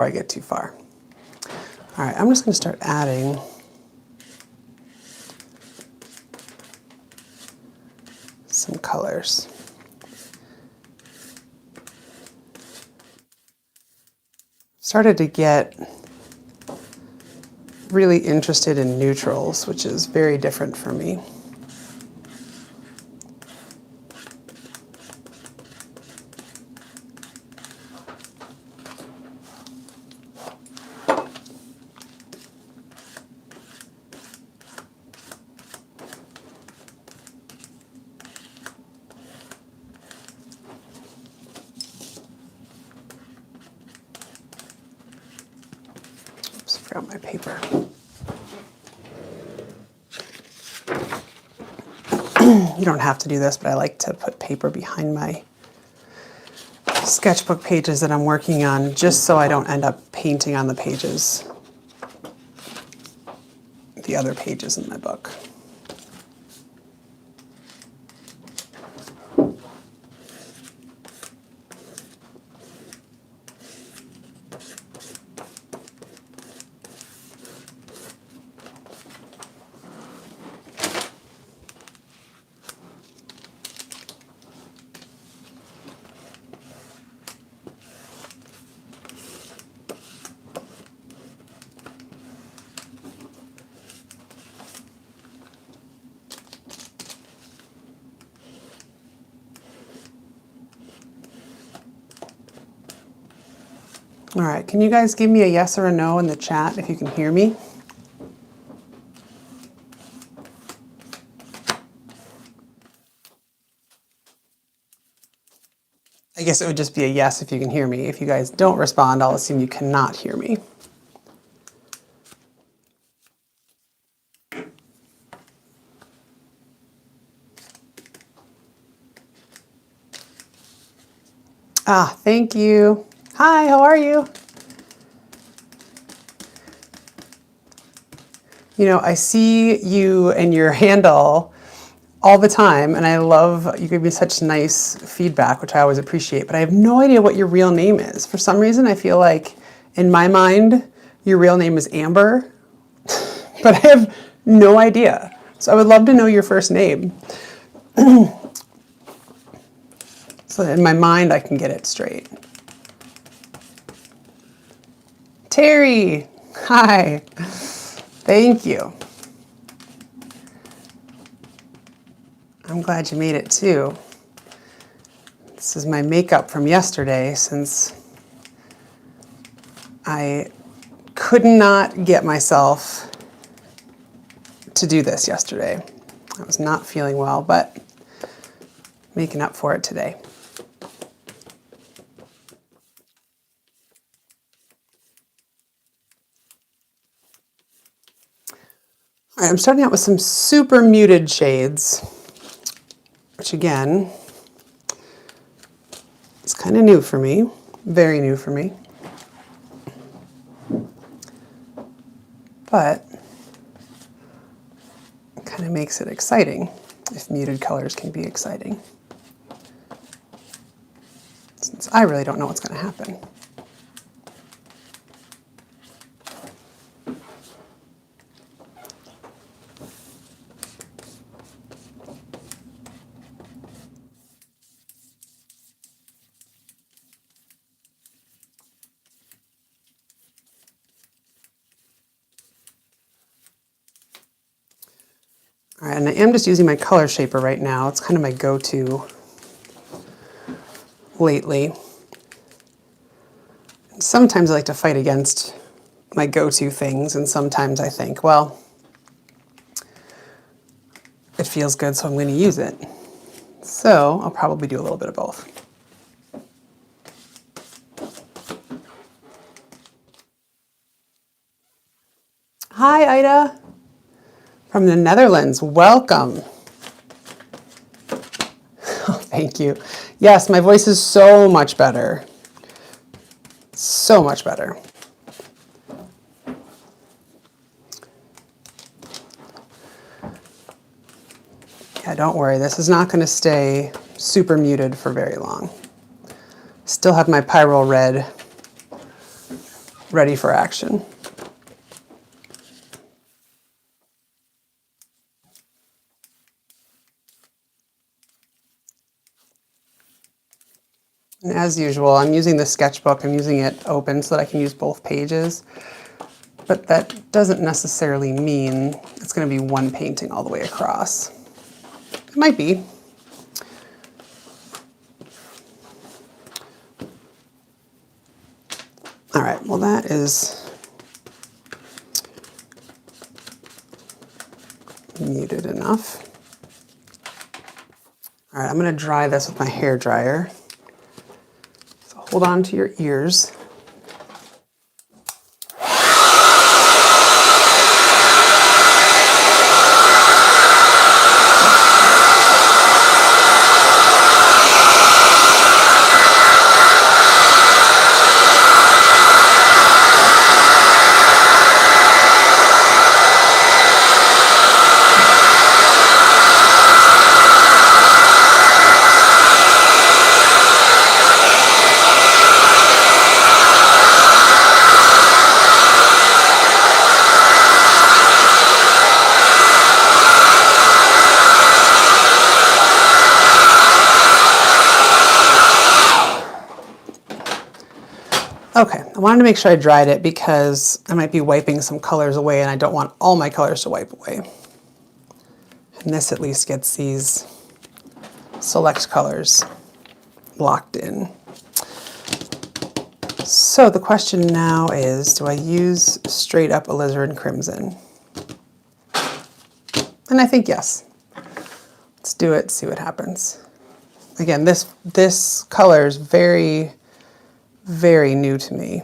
I get too far. All right, I'm just going to start adding some colors. Started to get really interested in neutrals, which is very different for me. Oops, I forgot my paper. You don't have to do this, but I like to put paper behind my sketchbook pages that I'm working on, just so I don't end up painting on the pages, the other pages in my book. All right, can you guys give me a yes or a no in the chat if you can hear me? I guess it would just be a yes if you can hear me. If you guys don't respond, I'll assume you cannot hear me. Ah, thank you. Hi, how are you? You know, I see you and your handle all the time, and I love, you give me such nice feedback, which I always appreciate, but I have no idea what your real name is. For some reason, I feel like, in my mind, your real name is Amber, but I have no idea. So I would love to know your first name. So that in my mind, I can get it straight. Terry, hi, thank you. I'm glad you made it too. This is my makeup from yesterday, since I could not get myself to do this yesterday. I was not feeling well, but making up for it today. All right, I'm starting out with some super muted shades, which again, is kind of new for me, very new for me. But it kind of makes it exciting, if muted colors can be exciting. Since I really don't know what's going to happen. All right, and I am just using my color shaper right now. It's kind of my go-to lately. Sometimes I like to fight against my go-to things, and sometimes I think, well, it feels good, so I'm going to use it. So I'll probably do a little bit of both. Hi, Ida. From the Netherlands, welcome. Oh, thank you. Yes, my voice is so much better. So much better. Yeah, don't worry, this is not going to stay super muted for very long. Still have my Pyrrole red ready for action. And as usual, I'm using the sketchbook. I'm using it open so that I can use both pages. But that doesn't necessarily mean it's going to be one painting all the way across. It might be. All right, well that is muted enough. All right, I'm going to dry this with my hair dryer. So hold on to your ears. Okay, I wanted to make sure I dried it because I might be wiping some colors away and I don't want all my colors to wipe away. And this at least gets these select colors locked in. So the question now is, do I use straight up alizarin crimson? And I think yes. Let's do it, see what happens. Again, this color is very, very new to me.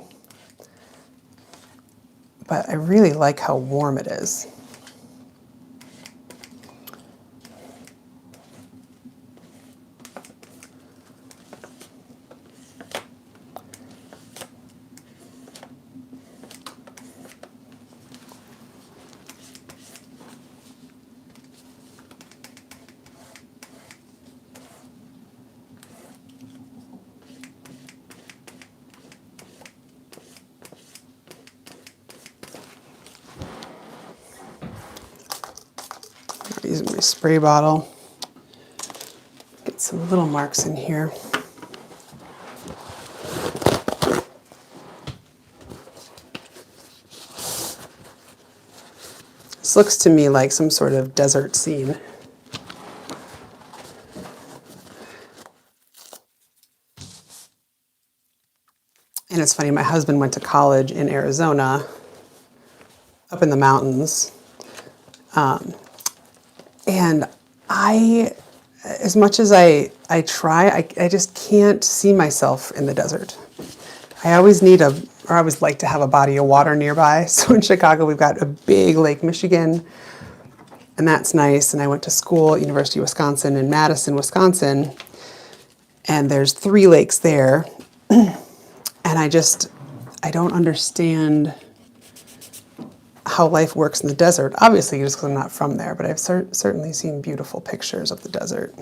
But I really like how warm it is. Using my spray bottle. Get some little marks in here. This looks to me like some sort of desert scene. And it's funny, my husband went to college in Arizona, up in the mountains. And as much as I try, I just can't see myself in the desert. I always like to have a body of water nearby. So in Chicago, we've got a big Lake Michigan, and that's nice. And I went to school at University of Wisconsin in Madison, Wisconsin, and there's 3 lakes there. And I don't understand how life works in the desert. Obviously, just because I'm not from there, but I've certainly seen beautiful pictures of the desert.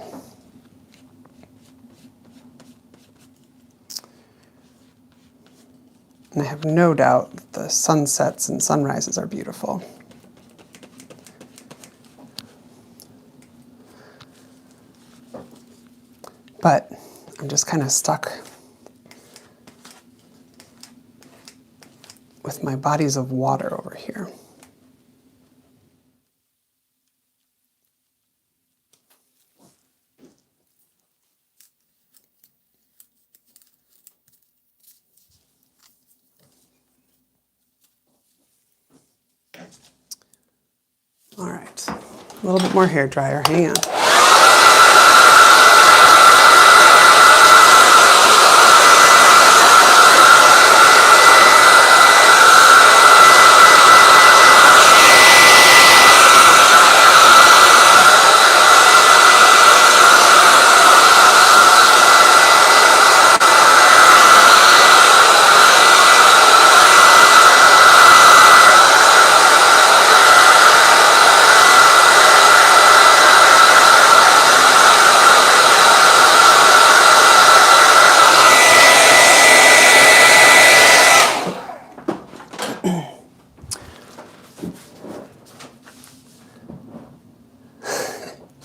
And I have no doubt that the sunsets and sunrises are beautiful. But I'm just kind of stuck with my bodies of water over here. All right, a little bit more hair dryer, hang on.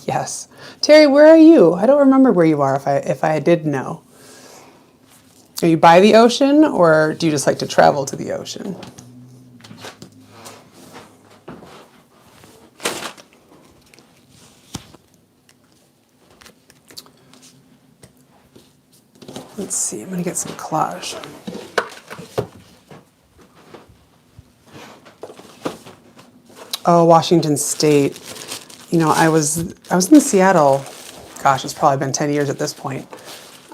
Yes. Terry, where are you? I don't remember where you are if I did know. Are you by the ocean, or do you just like to travel to the ocean? Let's see, I'm going to get some collage. Oh, Washington State. You know, I was in Seattle. Gosh, it's probably been 10 years at this point.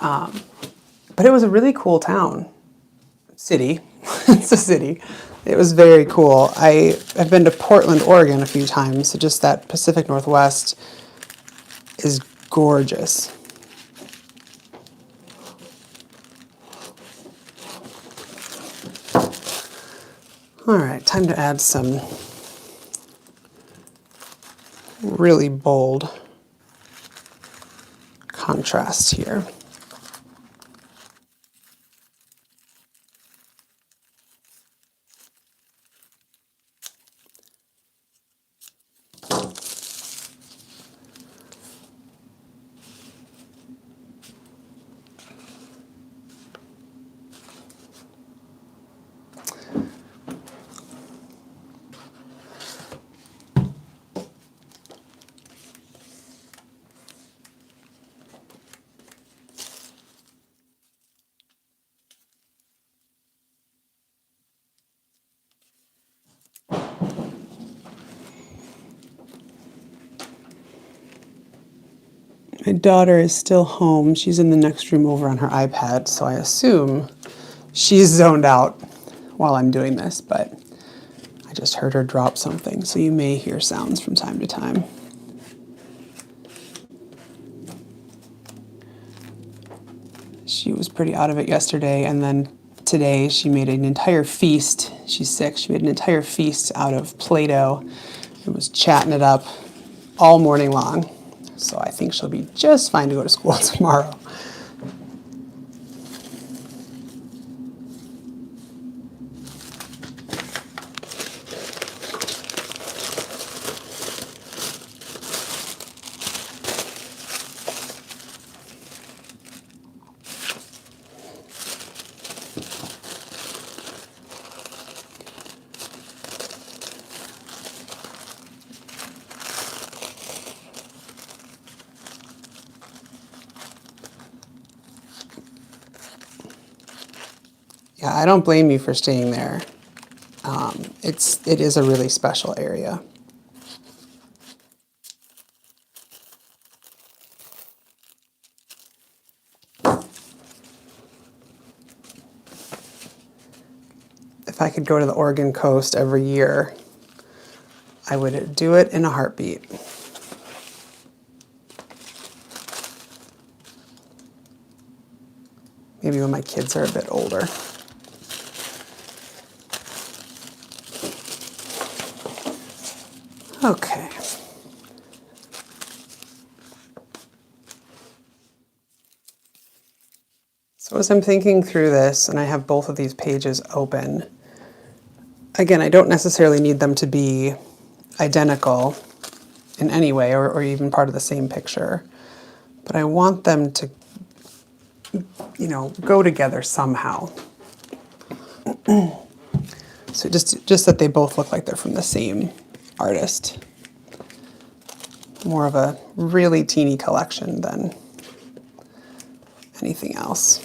But it was a really cool town. City. It's a city. It was very cool. I have been to Portland, Oregon a few times, so just that Pacific Northwest is gorgeous. All right, time to add some really bold contrast here. My daughter is still home. She's in the next room over on her iPad, so I assume she's zoned out while I'm doing this, but I just heard her drop something, so you may hear sounds from time to time. She was pretty out of it yesterday, and then today she made an entire feast. She's 6. She made an entire feast out of Play-Doh and was chatting it up all morning long. So I think she'll be just fine to go to school tomorrow. Yeah, I don't blame you for staying there. It is a really special area. If I could go to the Oregon coast every year, I would do it in a heartbeat. Maybe when my kids are a bit older. Okay. So as I'm thinking through this, and I have both of these pages open, again, I don't necessarily need them to be identical in any way, or even part of the same picture, but I want them to, you know, go together somehow. So just that they both look like they're from the same artist. More of a really teeny collection than anything else.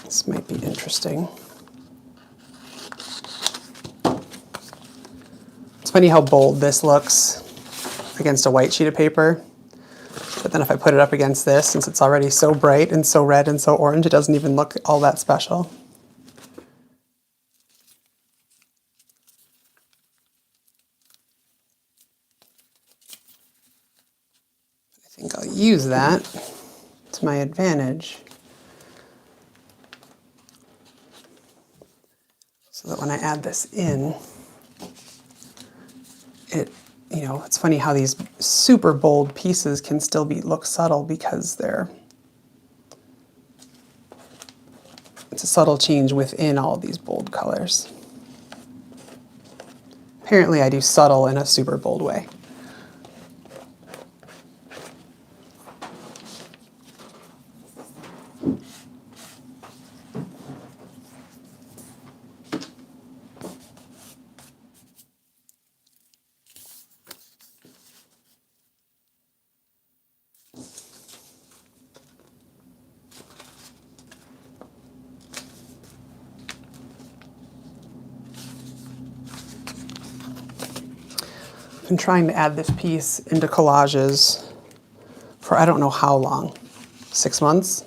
This might be interesting. It's funny how bold this looks against a white sheet of paper. But then if I put it up against this, since it's already so bright and so red and so orange, it doesn't even look all that special. use that to my advantage so that when I add this in, it's funny how these super bold pieces can still look subtle because it's a subtle change within all these bold colors. Apparently I do subtle in a super bold way. I've been trying to add this piece into collages for I don't know how long, 6 months,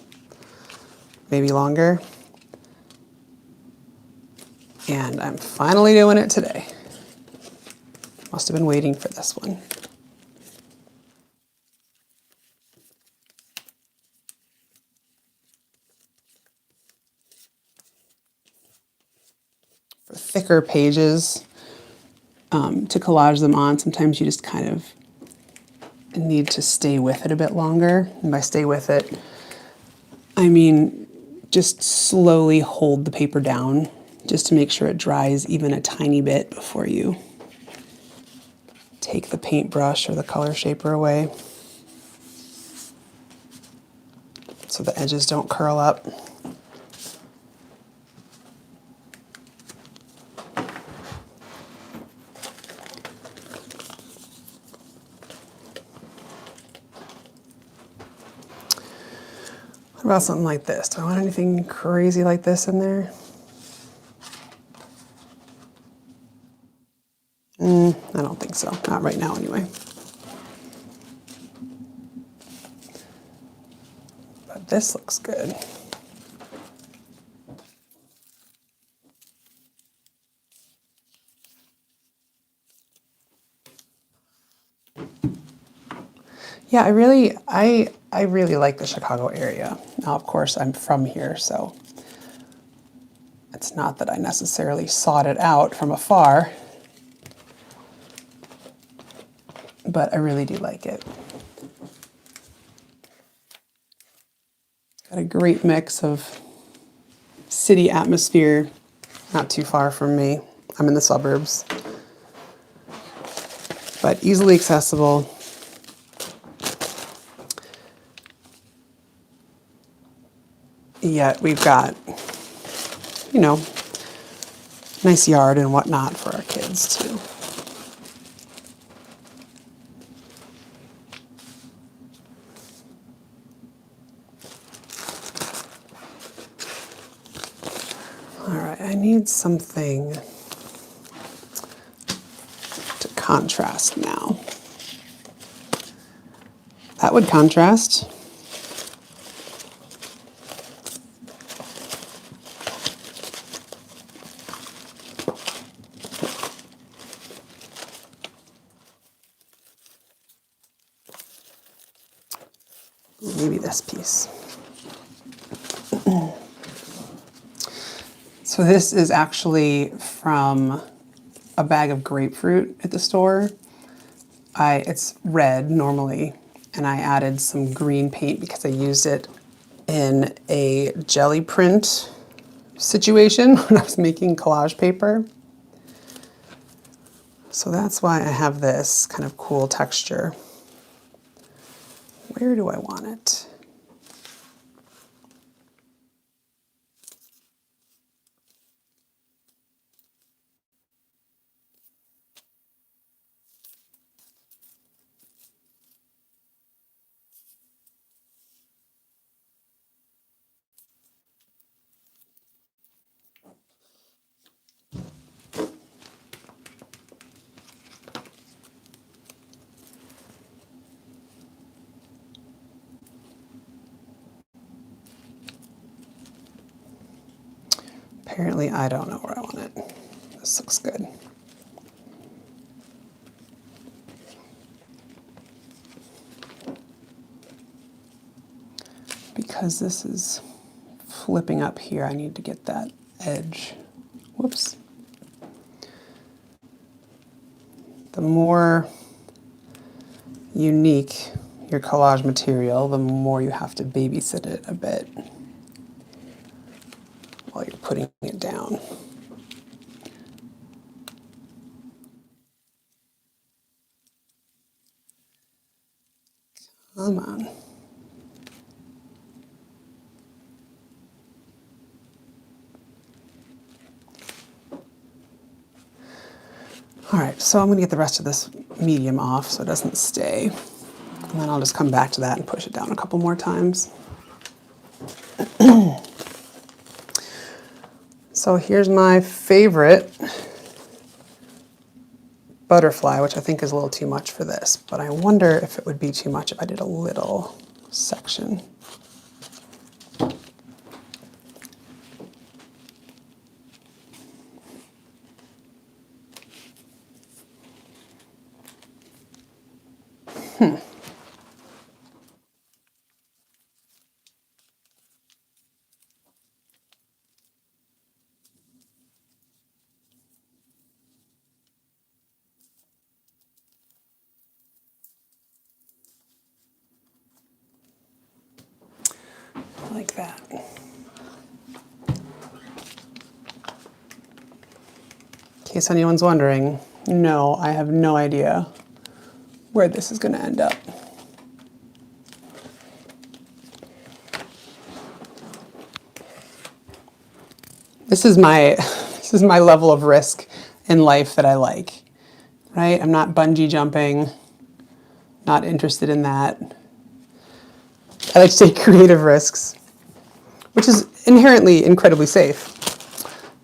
maybe longer. And I'm finally doing it today. Must have been waiting for this one. For thicker pages, to collage them on, sometimes you just kind of need to stay with it a bit longer. And by stay with it, I mean just slowly hold the paper down just to make sure it dries even a tiny bit before you take the paintbrush or the color shaper away so the edges don't curl up. What about something like this? Do I want anything crazy like this in there? I don't think so. Not right now, anyway. But this looks good. Yeah, I really like the Chicago area. Now, of course, I'm from here, so it's not that I necessarily sought it out from afar, but I really do like it. Got a great mix of city atmosphere, not too far from me. I'm in the suburbs, but easily accessible. Yet we've got, nice yard and whatnot for our kids too. All right, I need something to contrast now. That would contrast. Maybe this piece. So this is actually from a bag of grapefruit at the store. It's red normally, and I added some green paint because I used it in a jelly print situation when I was making collage paper. So that's why I have this kind of cool texture. Where do I want it? Apparently, I don't know where I want it. This looks good. because this is flipping up here, I need to get that edge. Whoops. The more unique your collage material, the more you have to babysit it a bit while you're putting it down. Come on. All right, so I'm going to get the rest of this medium off so it doesn't stay. And then I'll just come back to that and push it down a couple more times. So here's my favorite butterfly, which I think is a little too much for this, but I wonder if it would be too much if I did a little section. Like that. In case anyone's wondering, no, I have no idea where this is going to end up. This is my level of risk in life that I like, right? I'm not bungee jumping, not interested in that. I like to take creative risks, which is inherently incredibly safe.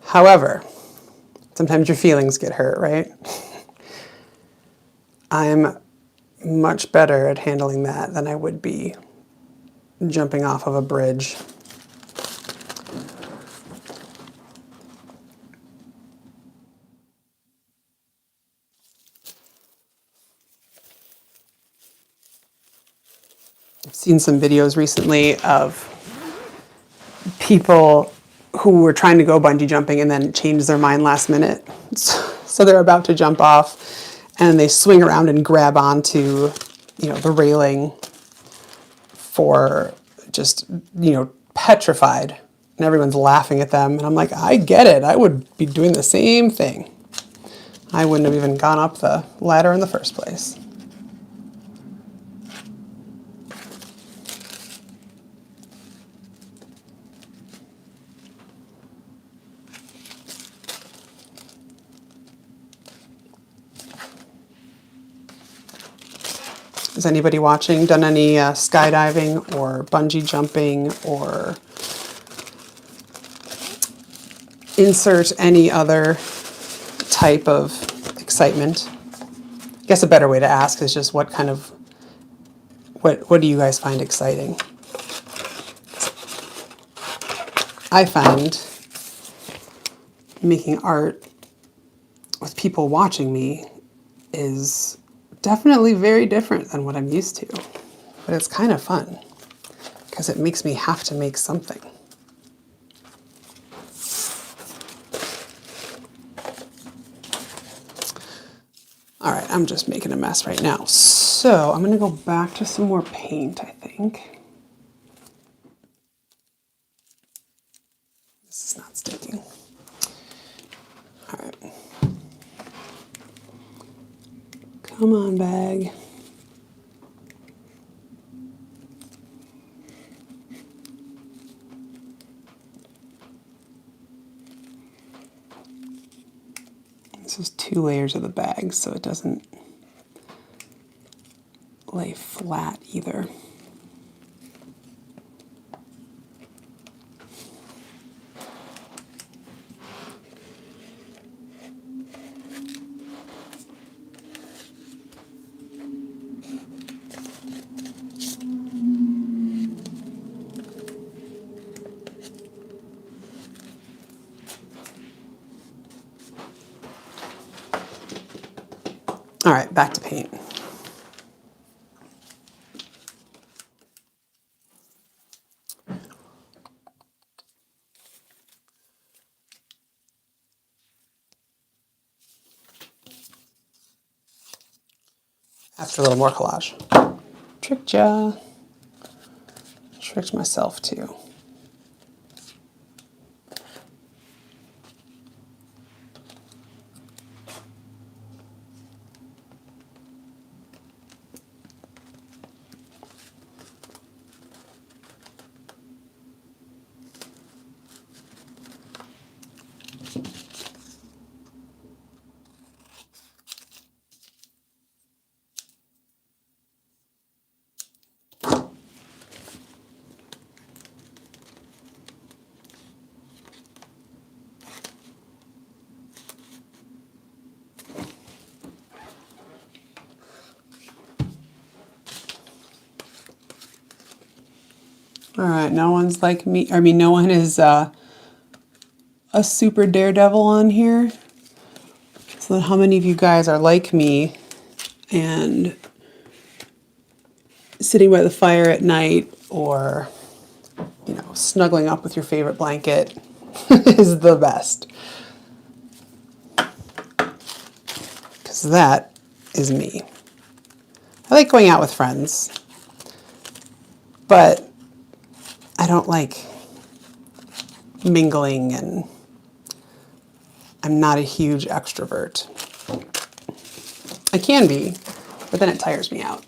However, sometimes your feelings get hurt, right? I'm much better at handling that than I would be jumping off of a bridge. I've seen some videos recently of people who were trying to go bungee jumping and then changed their mind last minute. So they're about to jump off and they swing around and grab onto, the railing for just, petrified. And everyone's laughing at them. And I'm like, I get it. I would be doing the same thing. I wouldn't have even gone up the ladder in the first place. Has anybody watching done any skydiving or bungee jumping or insert any other type of excitement? I guess a better way to ask is just what do you guys find exciting? I find making art with people watching me is definitely very different than what I'm used to, but it's kind of fun because it makes me have to make something. All right, I'm just making a mess right now. So I'm going to go back to some more paint, I think. This is not sticking. All right. Come on, bag. This is 2 layers of the bag, so it doesn't lay flat either. All right, back to paint. After a little more collage. Tricked ya. Tricked myself too. All right, no one's like me. I mean, no one is a super daredevil on here. So how many of you guys are like me and sitting by the fire at night, or, you know, snuggling up with your favorite blanket is the best. Because that is me. I like going out with friends, but I don't like mingling, and I'm not a huge extrovert. I can be, but then it tires me out.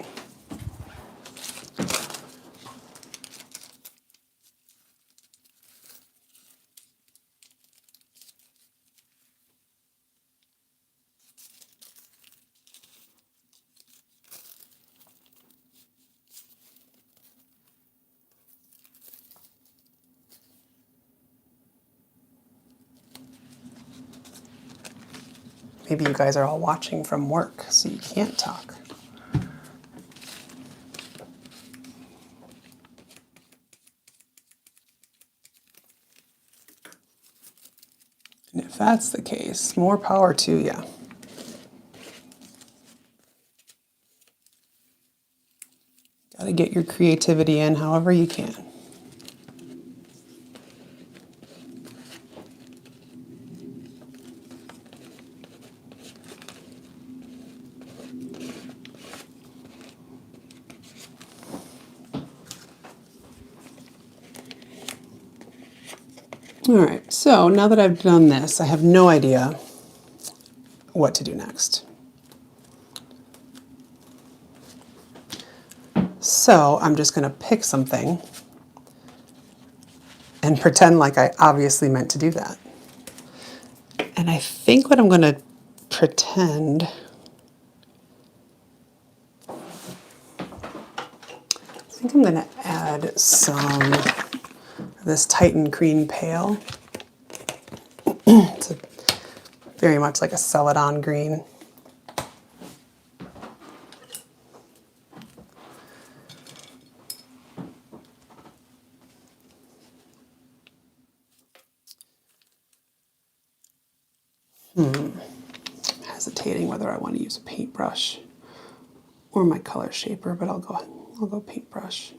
Maybe you guys are all watching from work, so you can't talk. And if that's the case, more power to you. Got to get your creativity in however you can. All right, so now that I've done this, I have no idea what to do next. So I'm just going to pick something and pretend like I obviously meant to do that. And I think what I'm going to pretend, I think I'm going to add some of this Titan Green Pale. It's very much like a celadon green. Hesitating whether I want to use a paintbrush or my color shaper, but I'll go paintbrush.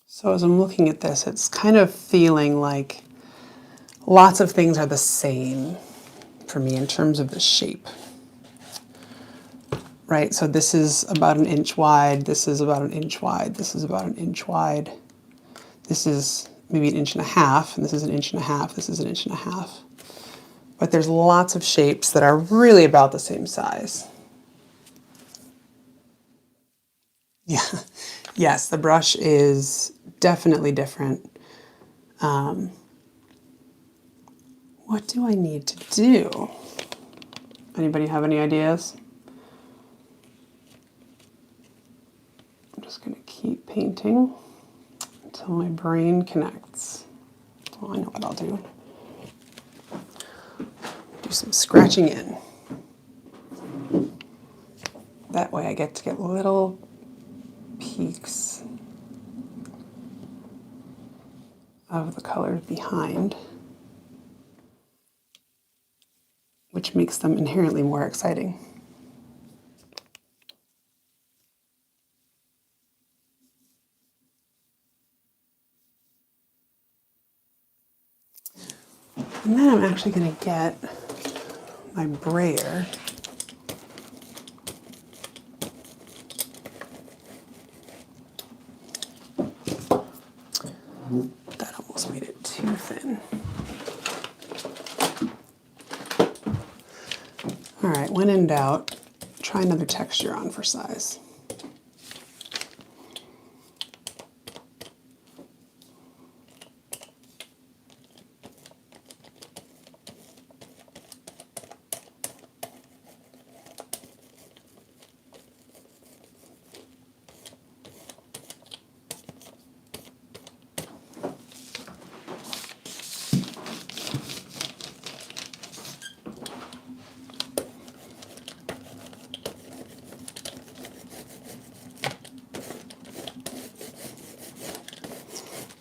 So as I'm looking at this, it's kind of feeling like lots of things are the same for me in terms of the shape. Right, so this is about 1 inch wide, this is about 1 inch wide, this is about 1 inch wide, this is maybe 1.5 inches, and this is 1.5 inches, this is 1.5 inches. But there's lots of shapes that are really about the same size. Yeah, yes, the brush is definitely different. What do I need to do? Anybody have any ideas? I'm just going to keep painting. till my brain connects. Oh, I know what I'll do. Do some scratching in. That way I get to get little peaks of the colors behind, which makes them inherently more exciting. And then I'm actually going to get my brayer. That almost made it too thin. All right, when in doubt, try another texture on for size.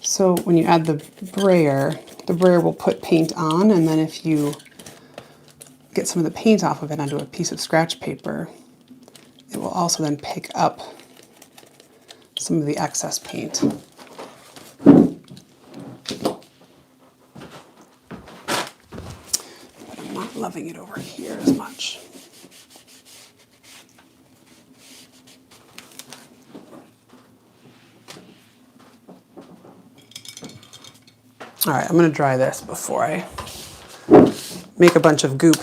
So when you add the brayer will put paint on, and then if you get some of the paint off of it onto a piece of scratch paper, it will also then pick up some of the excess paint. But I'm not loving it over here as much. All right, I'm going to dry this before I make a bunch of goop.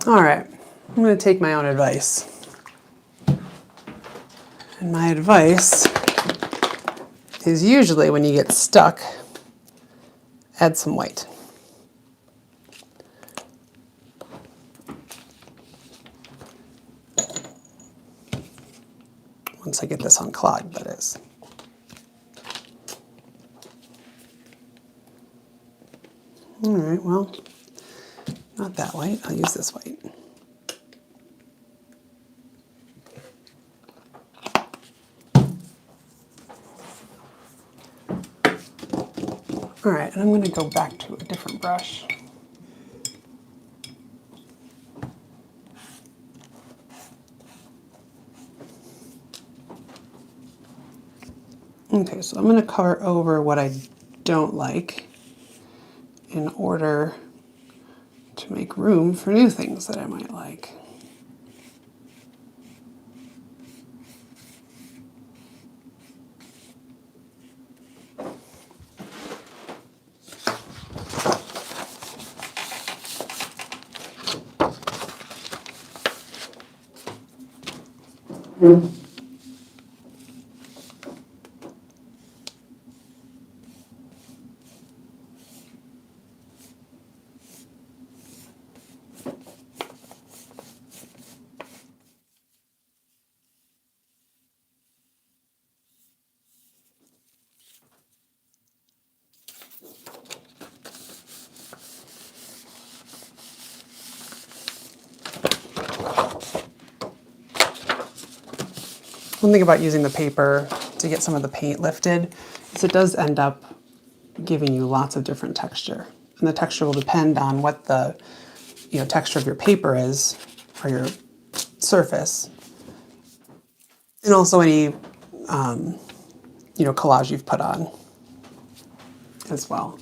All right, I'm going to take my own advice. And my advice is usually when you get stuck, add some white. Once I get this on Collage, that is. All right, well, not that white. I'll use this white. All right, and I'm going to go back to a different brush. Okay, so I'm going to cover over what I don't like in order to make room for new things that I might like. One thing about using the paper to get some of the paint lifted is it does end up giving you lots of different texture. And the texture will depend on what the texture of your paper is, or your surface. And also any, collage you've put on as well.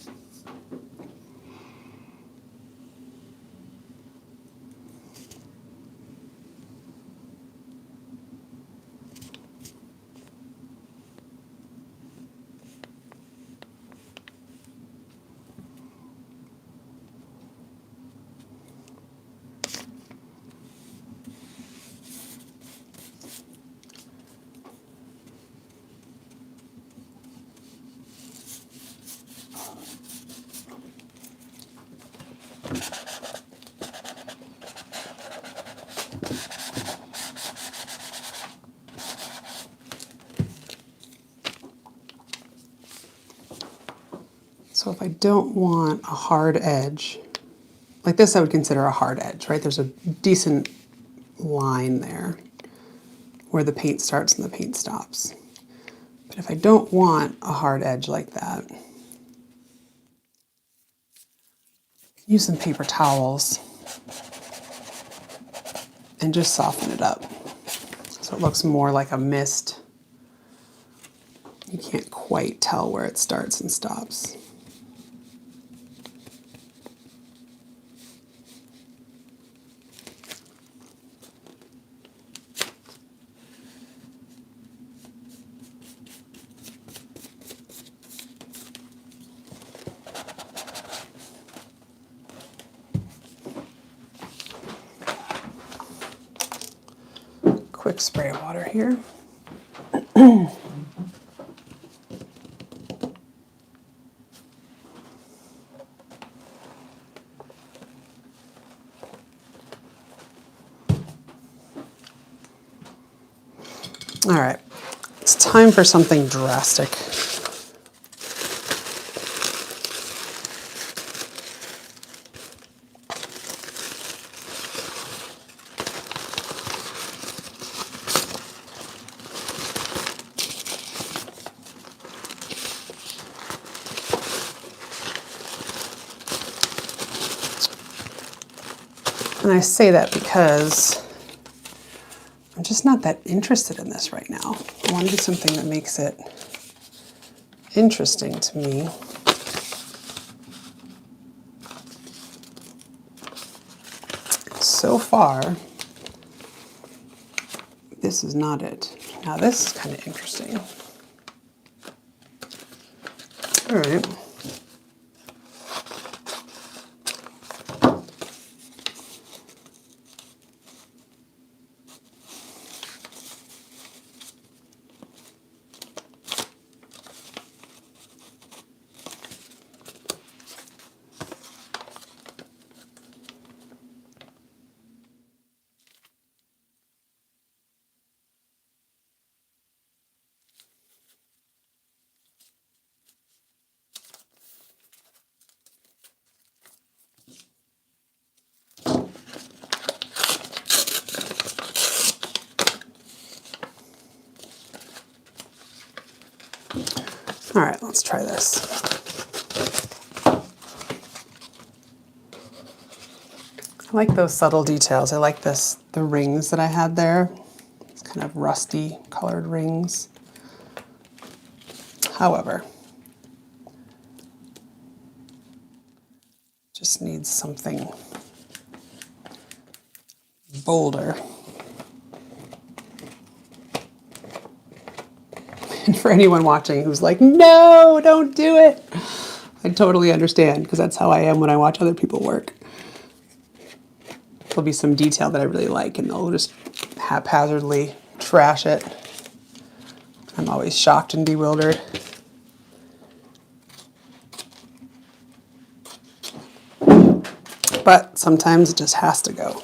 So if I don't want a hard edge, like this I would consider a hard edge, right? There's a decent line there where the paint starts and the paint stops. But if I don't want a hard edge like that, use some paper towels and just soften it up so it looks more like a mist. You can't quite tell where it starts and stops. Quick spray of water here. All right, it's time for something drastic. And I say that because I'm just not that interested in this right now. I want to do something that makes it interesting to me. So far, this is not it. Now this is kind of interesting. All right. All right, let's try this. I like those subtle details. I like the rings that I had there. It's kind of rusty colored rings. However, just needs something bolder. And for anyone watching who's like, no, don't do it, I totally understand, because that's how I am when I watch other people work. There'll be some detail that I really like and they'll just haphazardly trash it. I'm always shocked and bewildered. But sometimes it just has to go.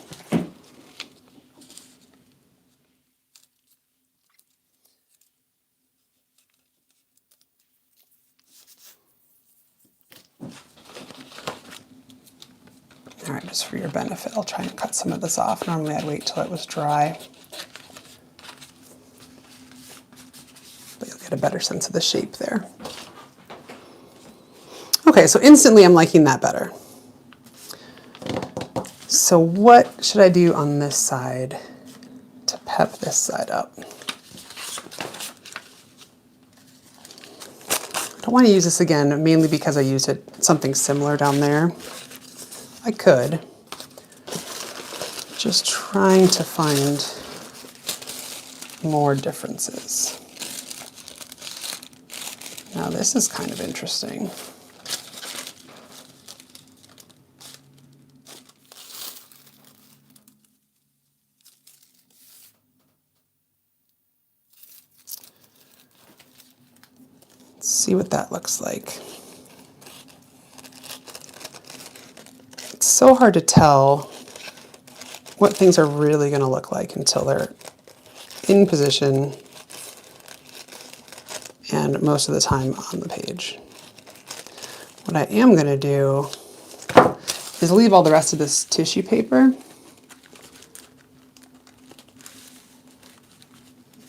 All right, just for your benefit, I'll try and cut some of this off. Normally I'd wait till it was dry. But you'll get a better sense of the shape there. Okay, so instantly I'm liking that better. So what should I do on this side to pep this side up? don't want to use this again, mainly because I used something similar down there. I could. Just trying to find more differences. Now this is kind of interesting. Let's see what that looks like. It's so hard to tell what things are really going to look like until they're in position and most of the time on the page. What I am going to do is leave all the rest of this tissue paper,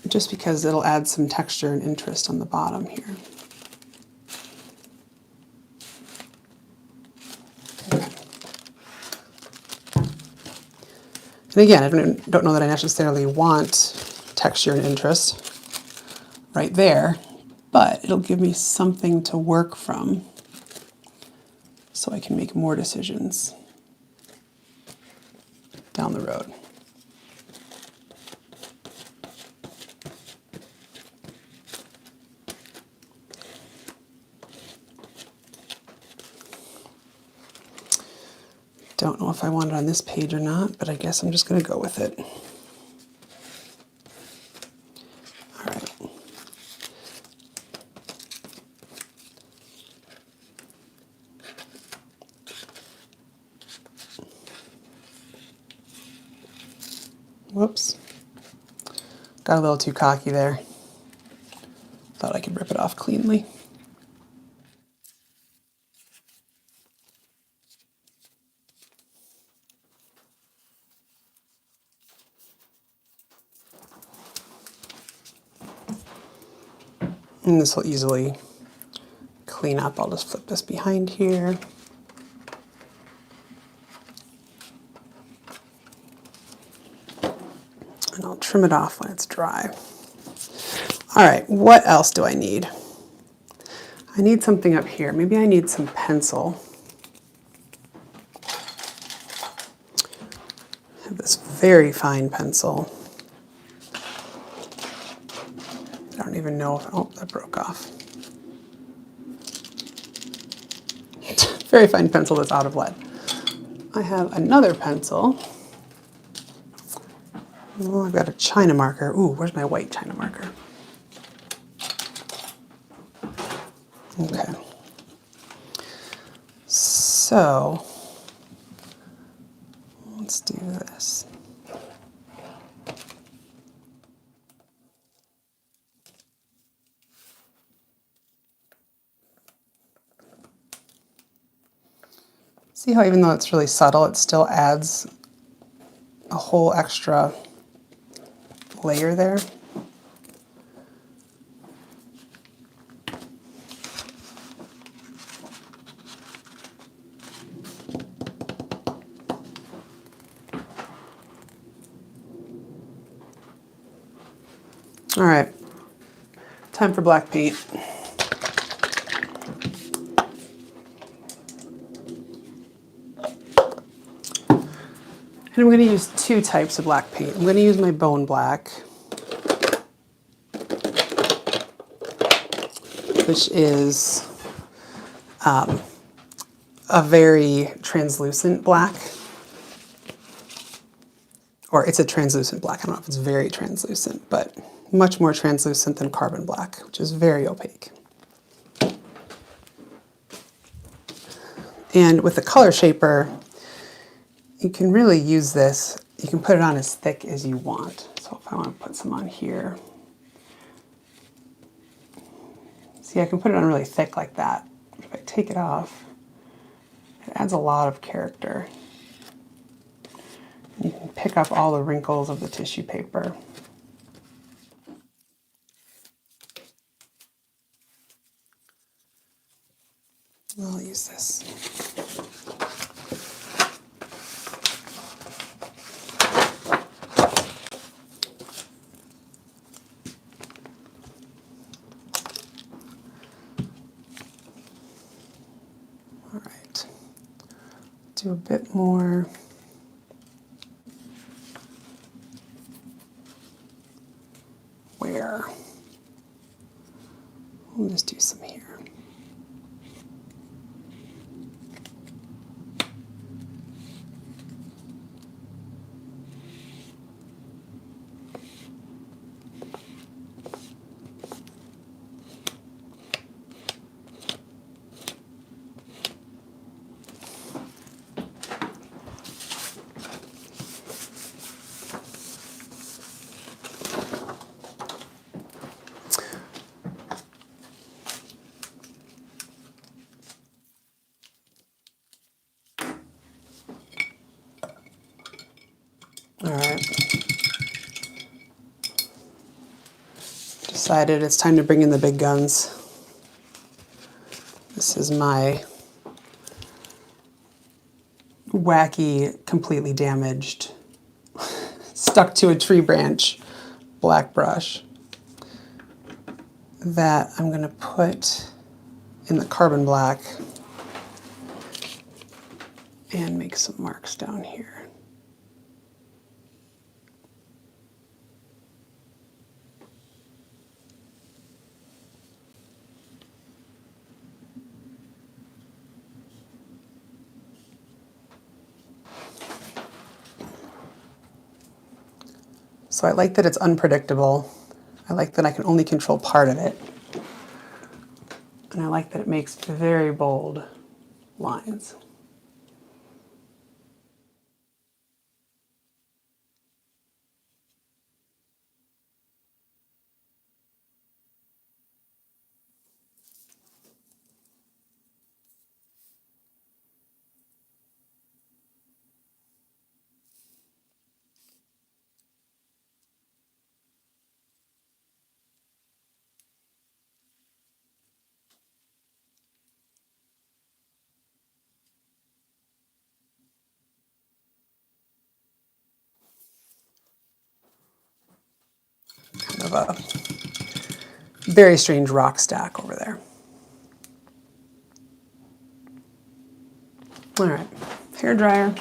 just because it'll add some texture and interest on the bottom here. Okay. And again, I don't know that I necessarily want texture and interest right there, but it'll give me something to work from so I can make more decisions down the road. Don't know if I want it on this page or not, but I guess I'm just going to go with it. All right. Whoops. Got a little too cocky there. Thought I could rip it off cleanly. And this will easily clean up. I'll just flip this behind here. And I'll trim it off when it's dry. All right, what else do I need? I need something up here. Maybe I need some pencil. I have this very fine pencil. I don't even know if, oh, that broke off. Very fine pencil that's out of lead. I have another pencil. Oh, I've got a China marker. Ooh, where's my white China marker? Okay. So, let's do this. See how even though it's really subtle, it still adds a whole extra layer there? All right, time for black paint. And I'm going to use two types of black paint. I'm going to use my bone black, which is a very translucent black. Or it's a translucent black. I don't know if it's very translucent, but much more translucent than carbon black, which is very opaque. And with the color shaper, you can really use this. You can put it on as thick as you want. So if I want to put some on here, see, I can put it on really thick like that. If I take it off, it adds a lot of character. You can pick up all the wrinkles of the tissue paper. I'll use this. do a bit more. Where? We'll just do some here. All right. Decided it's time to bring in the big guns. This is my wacky, completely damaged, stuck to a tree branch black brush that I'm going to put in the carbon black and make some marks down here. So I like that it's unpredictable. I like that I can only control part of it. And I like that it makes very bold lines. Kind of a very strange rock stack over there. All right, hair dryer.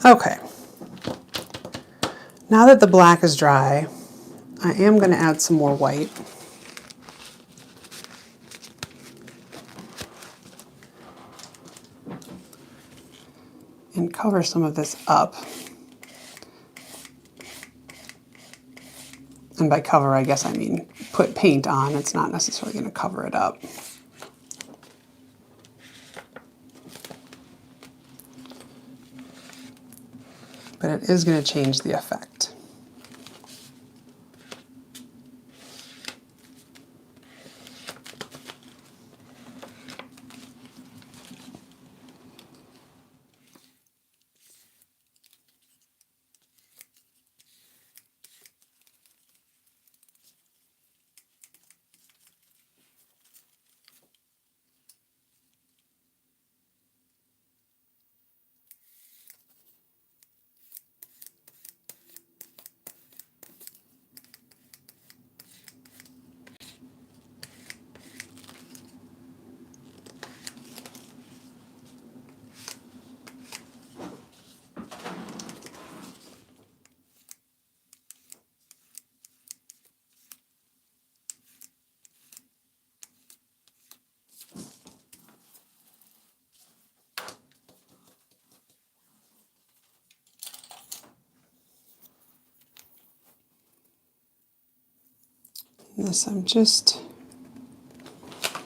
Okay, now that the black is dry, I am going to add some more white. And cover some of this up. And by cover, I guess I mean put paint on. It's not necessarily going to cover it up. But it is going to change the effect. This, I'm just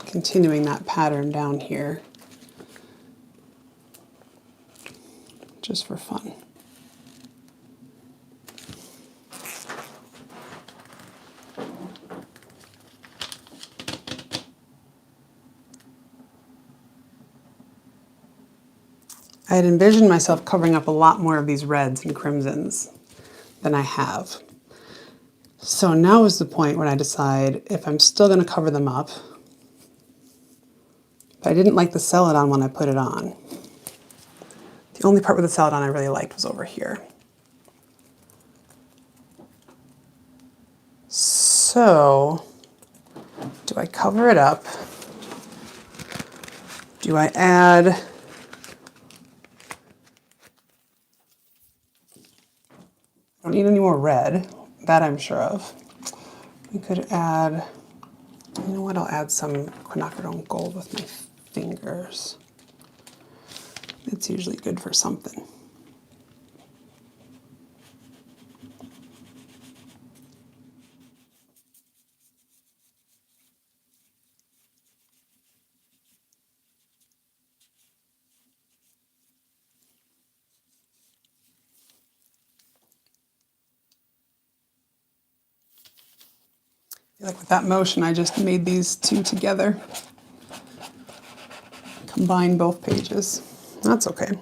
continuing that pattern down here, just for fun. I had envisioned myself covering up a lot more of these reds and crimsons than I have. So now is the point when I decide if I'm still going to cover them up. But I didn't like the celadon when I put it on. The only part with the celadon I really liked was over here. So, do I cover it up? Do I add... I don't need any more red, that I'm sure of. We could add, you know what, I'll add some quinacridone gold with my fingers. It's usually good for something. I feel like with that motion, I just made these two together. Combine both pages. That's okay.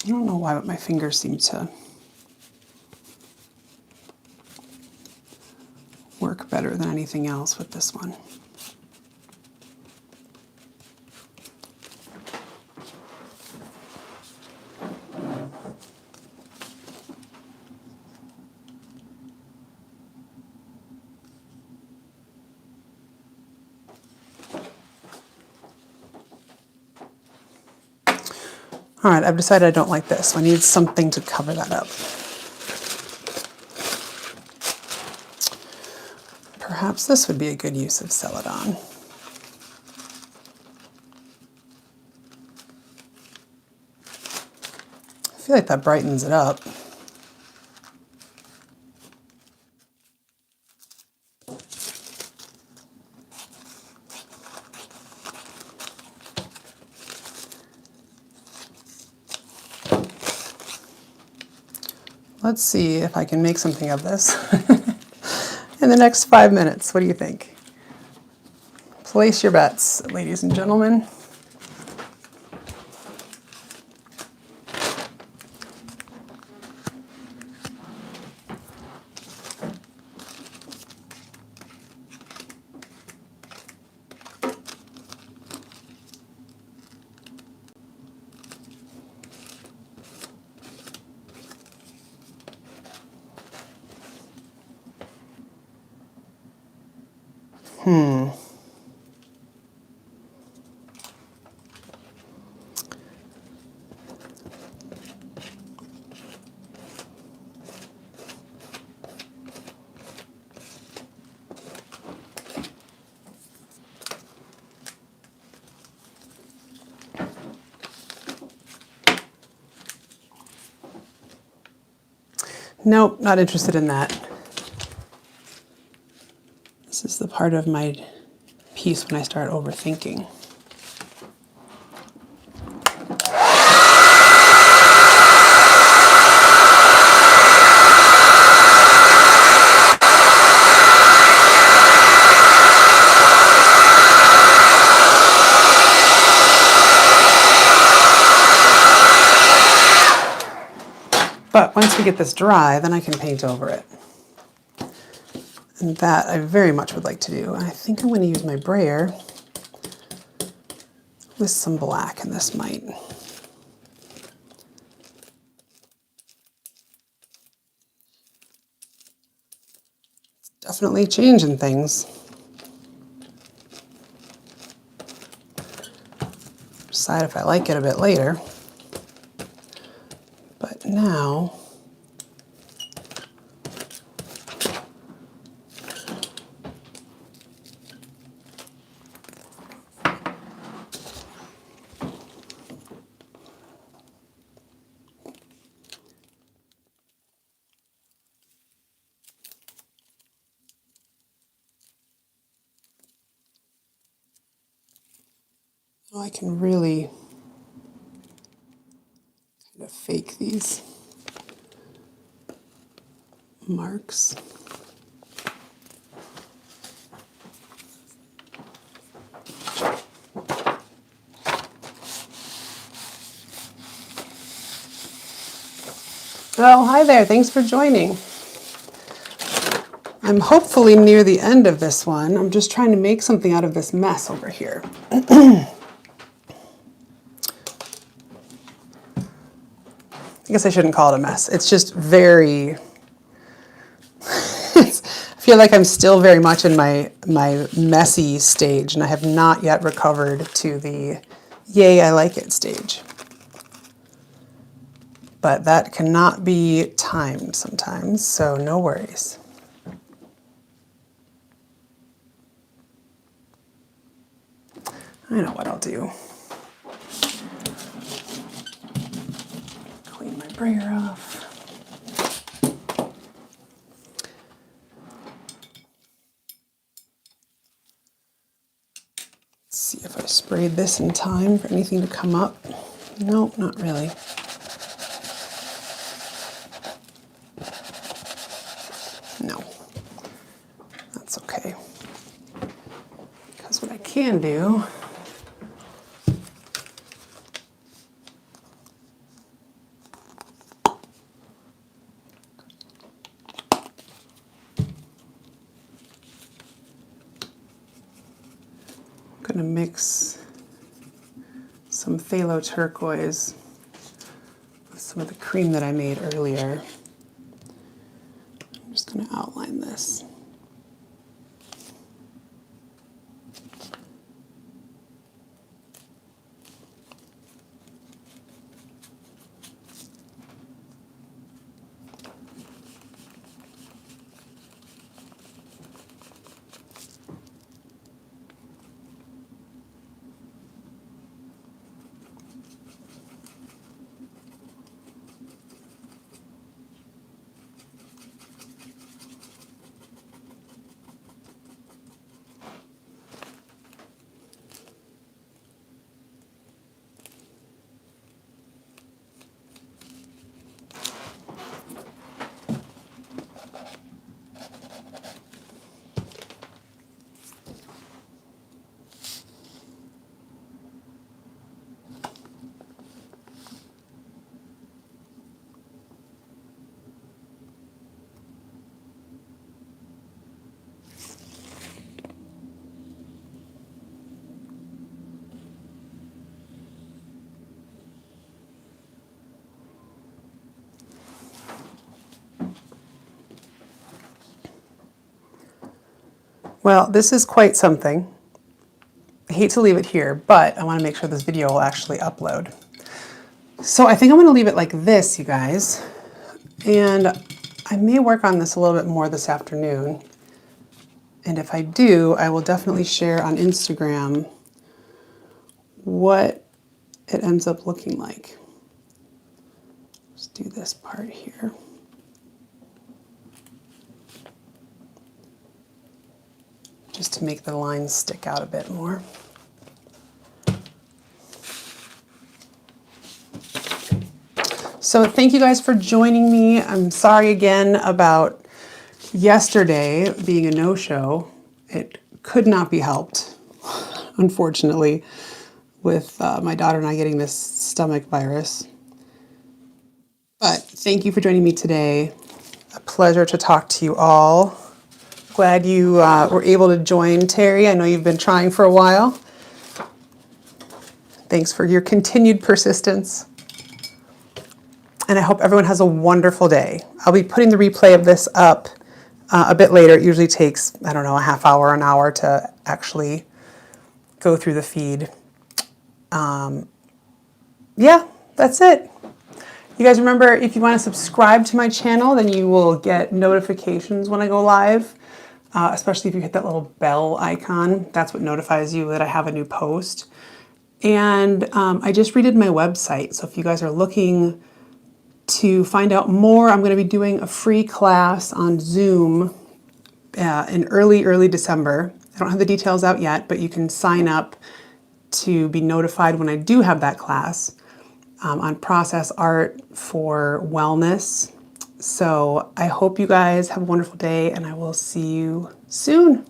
I don't know why, but my fingers seem to work better than anything else with this one. All right, I've decided I don't like this, so I need something to cover that up. Perhaps this would be a good use of celadon. I feel like that brightens it up. Let's see if I can make something of this in the next 5 minutes. What do you think? Place your bets, ladies and gentlemen. Nope, not interested in that. This is the part of my piece when I start overthinking. But once we get this dry, then I can paint over it. And that I very much would like to do. And I think I'm going to use my brayer with some black, and this might. Definitely changing things. Decide if I like it a bit later. But now, Oh, I can really kind of fake these marks. Oh, hi there. Thanks for joining. I'm hopefully near the end of this one. I'm just trying to make something out of this mess over here. I guess I shouldn't call it a mess. It's just very, I feel like I'm still very much in my messy stage, and I have not yet recovered to the yay, I like it stage. But that cannot be timed sometimes, so no worries. I know what I'll do. Clean my brayer off. Let's see if I sprayed this in time for anything to come up. Nope, not really. No, that's okay. Because what I can do going to mix some phthalo turquoise with some of the cream that I made earlier. I'm just going to outline this. Well, this is quite something. I hate to leave it here, but I want to make sure this video will actually upload. So I think I'm going to leave it like this, you guys. And I may work on this a little bit more this afternoon. And if I do, I will definitely share on Instagram what it ends up looking like. Let's do this part here. Just to make the lines stick out a bit more. So thank you guys for joining me. I'm sorry again about yesterday being a no-show. It could not be helped, unfortunately, with my daughter and I getting this stomach virus. But thank you for joining me today. A pleasure to talk to you all. Glad you were able to join, Terry. I know you've been trying for a while. Thanks for your continued persistence. And I hope everyone has a wonderful day. I'll be putting the replay of this up a bit later. It usually takes, I don't know, a half hour, an hour to actually go through the feed. Yeah, that's it. You guys remember, if you want to subscribe to my channel, then you will get notifications when I go live, especially if you hit that little bell icon. That's what notifies you that I have a new post. And I just redid my website. So if you guys are looking to find out more, I'm going to be doing a free class on Zoom in early December. I don't have the details out yet, but you can sign up to be notified when I do have that class on process art for wellness. So I hope you guys have a wonderful day, and I will see you soon.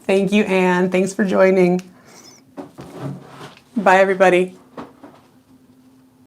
Thank you, Anne. Thanks for joining. Bye, everybody.